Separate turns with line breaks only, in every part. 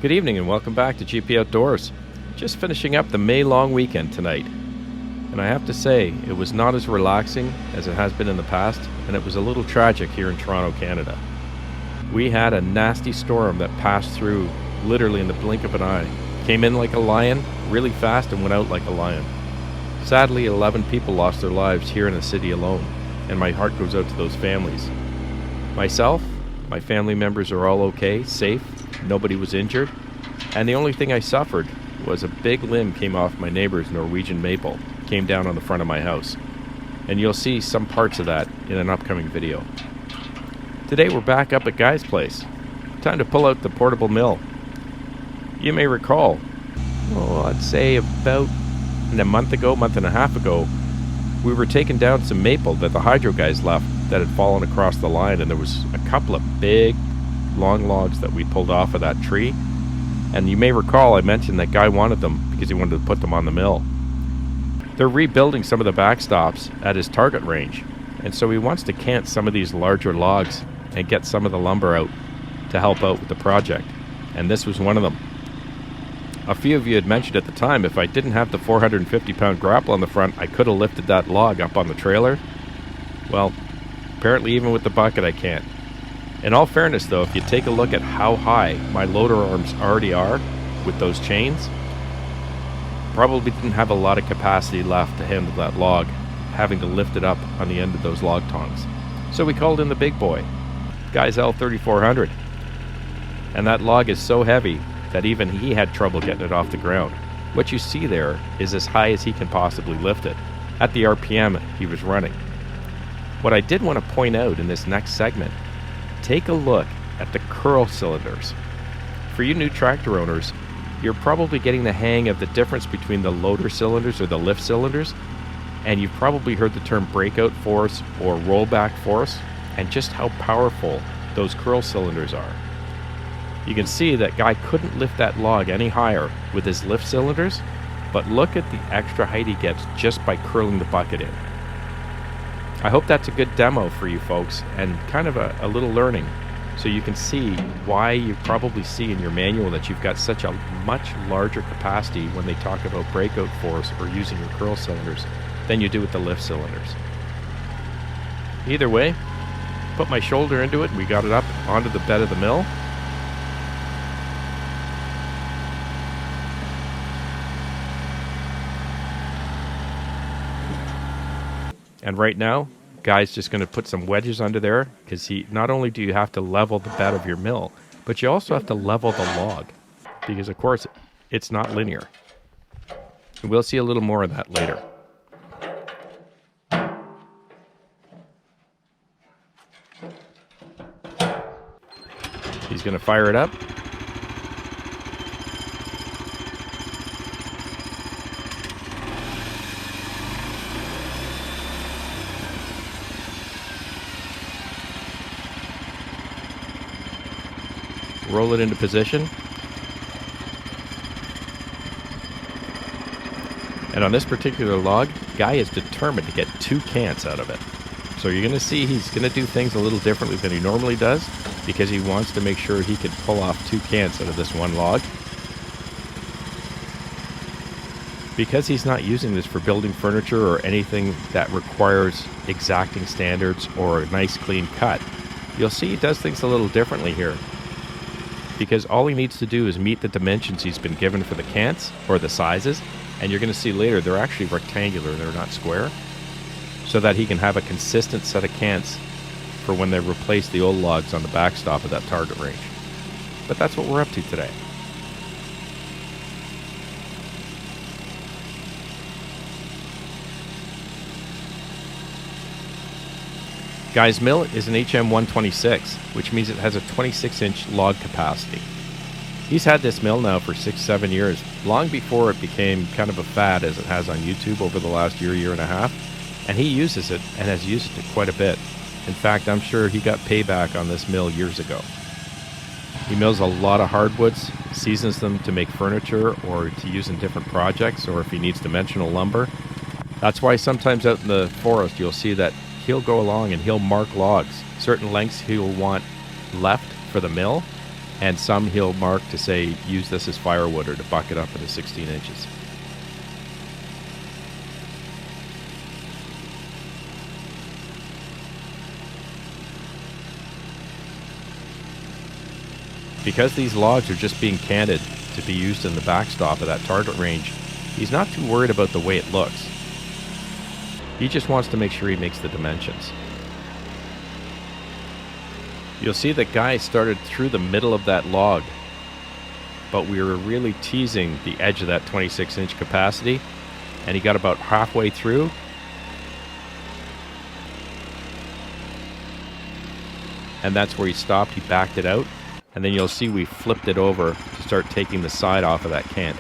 Good evening and welcome back to GP Outdoors. Just finishing up the May long weekend tonight. And I have to say, it was not as relaxing as it has been in the past, and it was a little tragic here in Toronto, Canada. We had a nasty storm that passed through literally in the blink of an eye. Came in like a lion, really fast, and went out like a lion. Sadly, 11 people lost their lives here in the city alone, and my heart goes out to those families. Myself, my family members are all okay, safe. Nobody was injured, and the only thing I suffered was a big limb came off my neighbor's Norwegian maple, came down on the front of my house, and you'll see some parts of that in an upcoming video. Today we're back up at Guy's place. Time to pull out the portable mill. You may recall, I'd say about a month and a half ago, we were taking down some maple that the hydro guys left that had fallen across the line, and there was a couple of big long logs that we pulled off of that tree. And you may recall I mentioned that Guy wanted them because he wanted to put them on the mill. They're rebuilding some of the backstops at his target range, and so he wants to cant some of these larger logs and get some of the lumber out to help out with the project, and this was one of them. A few of you had mentioned at the time if I didn't have the 450-pound grapple on the front, I could have lifted that log up on the trailer. Well, apparently even with the bucket I can't. In all fairness though, if you take a look at how high my loader arms already are with those chains, probably didn't have a lot of capacity left to handle that log, having to lift it up on the end of those log tongs. So we called in the big boy, Guy's L3400. And that log is so heavy that even he had trouble getting it off the ground. What you see there is as high as he can possibly lift it, at the RPM he was running. What I did want to point out in this next segment, take a look at the curl cylinders. For you new tractor owners, you're probably getting the hang of the difference between the loader cylinders or the lift cylinders, and you've probably heard the term breakout force or rollback force, and just how powerful those curl cylinders are. You can see that Guy couldn't lift that log any higher with his lift cylinders, but look at the extra height he gets just by curling the bucket in. I hope that's a good demo for you folks and kind of a little learning, so you can see why you probably see in your manual that you've got such a much larger capacity when they talk about breakout force or using your curl cylinders than you do with the lift cylinders. Either way, put my shoulder into it, we got it up onto the bed of the mill. And right now, Guy's just going to put some wedges under there, because not only do you have to level the bed of your mill, but you also have to level the log, because of course it's not linear. And we'll see a little more of that later. He's going to fire it up. Roll it into position. And on this particular log, Guy is determined to get 2 cants out of it. So you're going to see he's going to do things a little differently than he normally does, because he wants to make sure he can pull off 2 cants out of this one log. Because he's not using this for building furniture or anything that requires exacting standards or a nice clean cut, you'll see he does things a little differently here. Because all he needs to do is meet the dimensions he's been given for the cants, or the sizes, and you're going to see later they're actually rectangular, they're not square, so that he can have a consistent set of cants for when they replace the old logs on the backstop of that target range. But that's what we're up to today. Guy's mill is an HM126, which means it has a 26-inch log capacity. He's had this mill now for 6-7 years, long before it became kind of a fad as it has on YouTube over the last year and a half, and he uses it and has used it quite a bit. In fact, I'm sure he got payback on this mill years ago. He mills a lot of hardwoods, seasons them to make furniture or to use in different projects, or if he needs dimensional lumber. That's why sometimes out in the forest you'll see that he'll go along and he'll mark logs, certain lengths he'll want left for the mill, and some he'll mark to say use this as firewood or to buck it up into 16 inches. Because these logs are just being canted to be used in the backstop of that target range, he's not too worried about the way it looks. He just wants to make sure he makes the dimensions. You'll see that Guy started through the middle of that log, but we were really teasing the edge of that 26-inch capacity, and he got about halfway through. And that's where he stopped. He backed it out, and then you'll see we flipped it over to start taking the side off of that cant.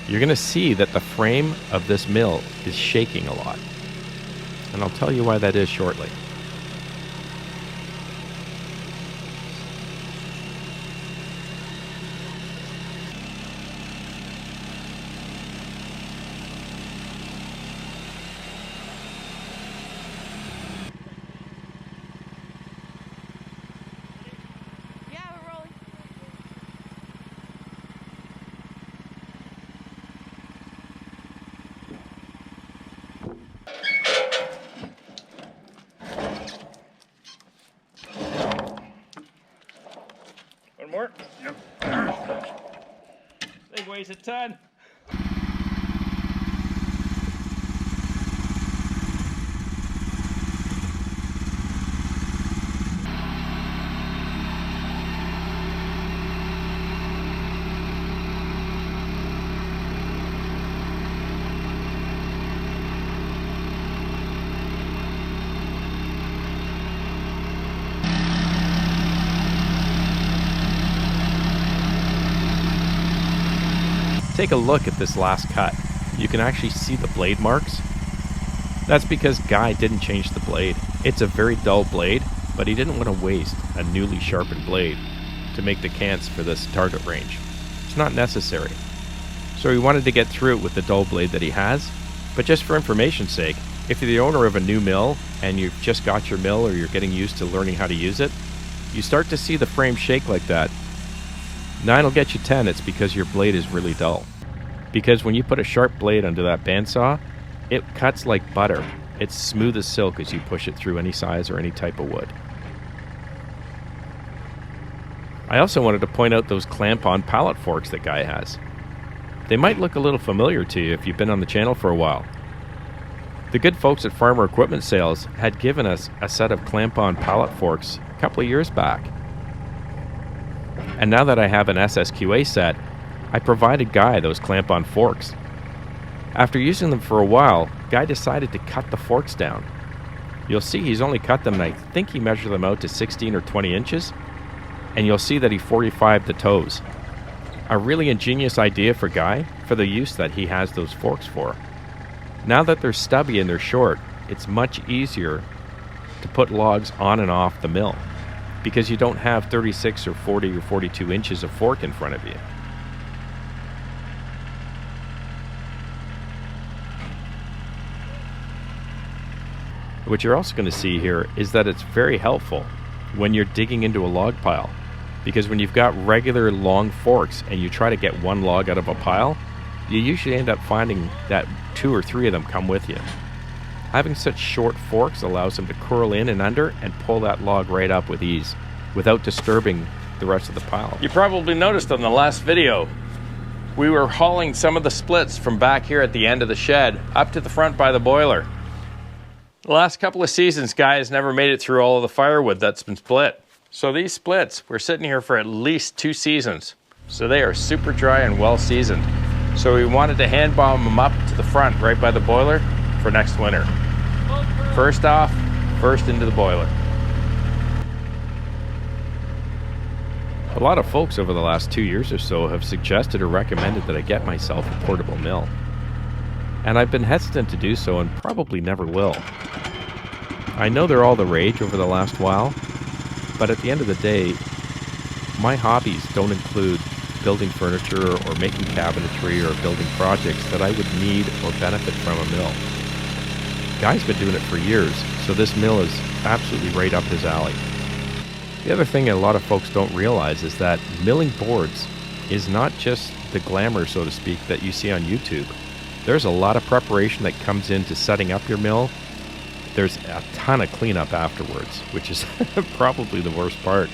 You're going to see that the frame of this mill is shaking a lot. And I'll tell you why that is shortly.
More? Yep. Thing weighs a ton.
Take a look at this last cut. You can actually see the blade marks. That's because Guy didn't change the blade. It's a very dull blade, but he didn't want to waste a newly sharpened blade to make the cants for this target range. It's not necessary. So he wanted to get through it with the dull blade that he has, but just for information's sake, if you're the owner of a new mill and you've just got your mill or you're getting used to learning how to use it, you start to see the frame shake like that. 9 will get you 10, it's because your blade is really dull. Because when you put a sharp blade under that bandsaw, it cuts like butter. It's smooth as silk as you push it through any size or any type of wood. I also wanted to point out those clamp-on pallet forks that Guy has. They might look a little familiar to you if you've been on the channel for a while. The good folks at Farmer Equipment Sales had given us a set of clamp-on pallet forks a couple of years back. And now that I have an SSQA set, I provided Guy those clamp-on forks. After using them for a while, Guy decided to cut the forks down. You'll see he's only cut them, and I think he measured them out to 16 or 20 inches, and you'll see that he 45'd the toes. A really ingenious idea for Guy for the use that he has those forks for. Now that they're stubby and they're short, it's much easier to put logs on and off the mill because you don't have 36 or 40 or 42 inches of fork in front of you. What you're also going to see here is that it's very helpful when you're digging into a log pile, because when you've got regular long forks and you try to get one log out of a pile, you usually end up finding that 2 or 3 of them come with you. Having such short forks allows them to curl in and under and pull that log right up with ease without disturbing the rest of the pile.
You probably noticed on the last video, we were hauling some of the splits from back here at the end of the shed up to the front by the boiler. The last couple of seasons, Guy has never made it through all of the firewood that's been split. So these splits were sitting here for at least 2 seasons. So they are super dry and well seasoned. So we wanted to hand bomb them up to the front right by the boiler for next winter. First off, first into the boiler.
A lot of folks over the last 2 years or so have suggested or recommended that I get myself a portable mill. And I've been hesitant to do so and probably never will. I know they're all the rage over the last while, But at the end of the day, my hobbies don't include building furniture or making cabinetry or building projects that I would need or benefit from a mill. Guy's been doing it for years, so this mill is absolutely right up his alley. The other thing a lot of folks don't realize is that milling boards is not just the glamour, so to speak, that you see on YouTube. There's a lot of preparation that comes into setting up your mill. There's a ton of cleanup afterwards, which is probably the worst part.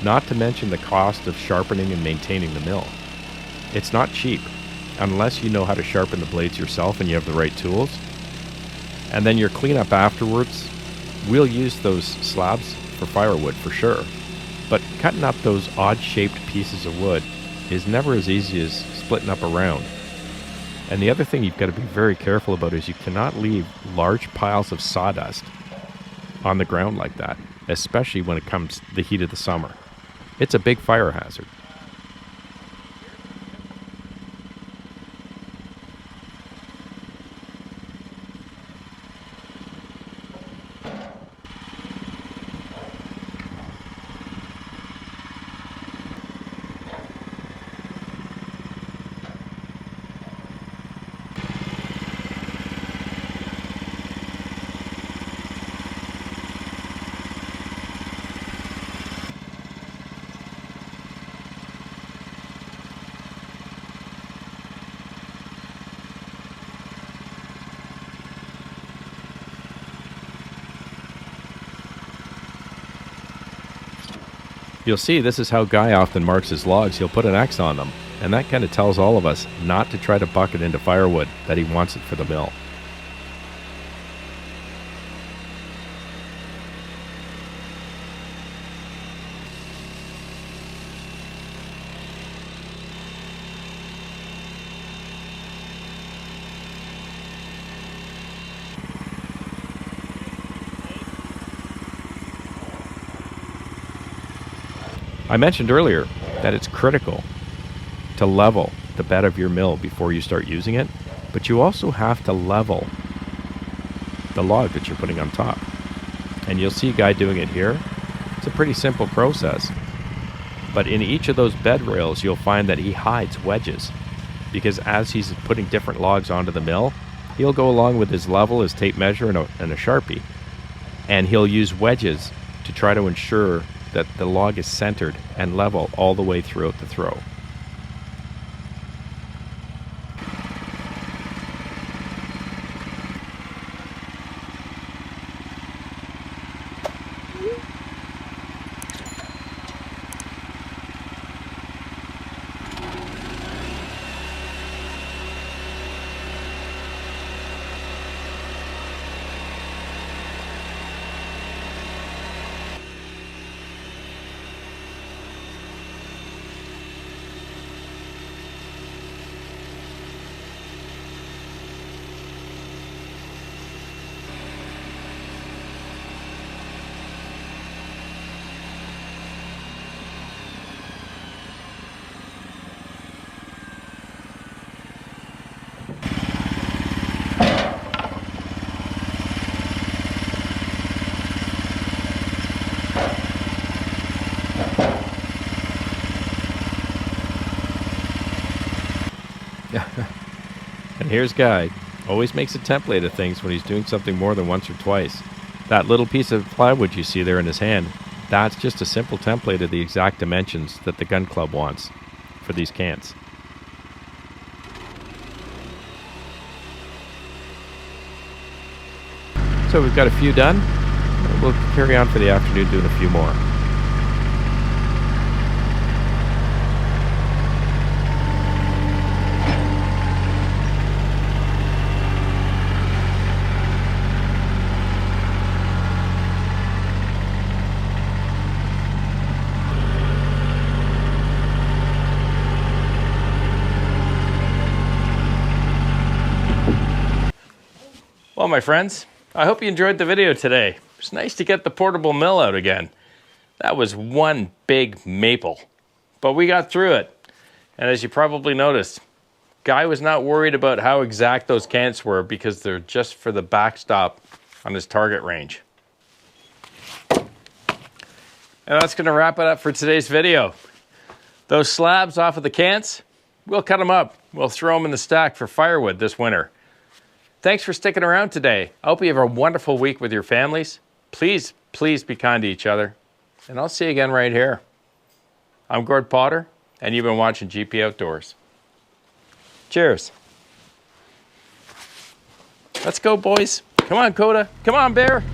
Not to mention the cost of sharpening and maintaining the mill. It's not cheap, unless you know how to sharpen the blades yourself and you have the right tools. And then your cleanup afterwards, we'll use those slabs for firewood for sure. But cutting up those odd-shaped pieces of wood is never as easy as splitting up a round. And the other thing you've got to be very careful about is you cannot leave large piles of sawdust on the ground like that, especially when it comes to the heat of the summer. It's a big fire hazard. You'll see this is how Guy often marks his logs. He'll put an X on them, and that kind of tells all of us not to try to bucket into firewood, that he wants it for the mill. I mentioned earlier that it's critical to level the bed of your mill before you start using it, but you also have to level the log that you're putting on top. And you'll see a guy doing it here. It's a pretty simple process. But in each of those bed rails, you'll find that he hides wedges, because as he's putting different logs onto the mill, he'll go along with his level, his tape measure, and a Sharpie, and he'll use wedges to try to ensure that the log is centered and level all the way throughout the throw. And here's Guy. Always makes a template of things when he's doing something more than once or twice. That little piece of plywood you see there in his hand, that's just a simple template of the exact dimensions that the gun club wants for these cants. So we've got a few done. We'll carry on for the afternoon doing a few more.
Well, my friends, I hope you enjoyed the video today. It's nice to get the portable mill out again. That was one big maple, but we got through it. And as you probably noticed, Guy was not worried about how exact those cants were because they're just for the backstop on his target range. And that's going to wrap it up for today's video. Those slabs off of the Cants, we'll cut them up. We'll throw them in the stack for firewood this winter. Thanks for sticking around today. I hope you have a wonderful week with your families. Please, please be kind to each other. And I'll see you again right here. I'm Gord Potter, and you've been watching GP Outdoors. Cheers. Let's go, boys. Come on, Coda. Come on, Bear.